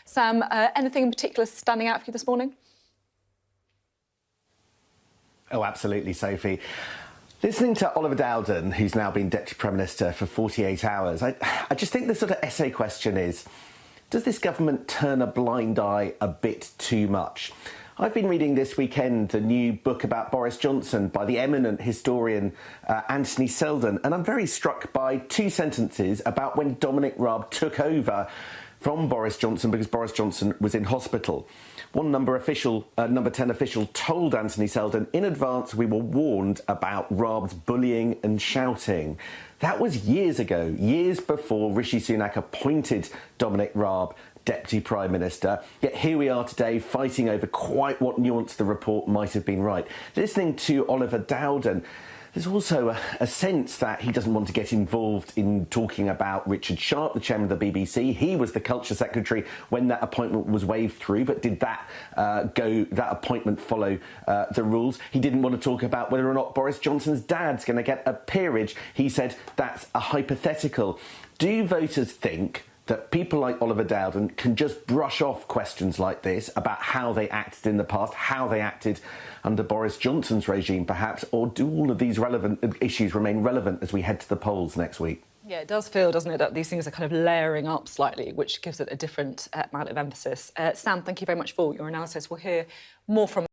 Sam, anything in particular standing out for you this morning? Oh, absolutely, Sophie. Listening to Oliver Dowden, who's now been Deputy Prime Minister for 48 hours, I just think the sort of essay question is, does this government turn a blind eye a bit too much? I've been reading this weekend the new book about Boris Johnson by the eminent historian Anthony Seldon, and I'm very struck by two sentences about when Dominic Raab took over from Boris Johnson because Boris Johnson was in hospital. One No.10 official told Anthony Seldon, in advance we were warned about Raab's bullying and shouting. That was years ago, years before Rishi Sunak appointed Dominic Raab Deputy Prime Minister. Yet here we are today fighting over quite what nuance the report might have been right. Listening to Oliver Dowden, there's also a sense that he doesn't want to get involved in talking about Richard Sharp, the chairman of the BBC. He was the culture secretary when that appointment was waved through, but did that appointment follow the rules? He didn't want to talk about whether or not Boris Johnson's dad's going to get a peerage. He said that's a hypothetical. Do voters think that people like Oliver Dowden can just brush off questions like this about how they acted in the past, how they acted under Boris Johnson's regime, perhaps, or do all of these relevant issues remain relevant as we head to the polls next week? Yeah, it does feel, doesn't it, that these things are kind of layering up slightly, which gives it a different amount of emphasis. Sam, thank you very much for your analysis. We'll hear more from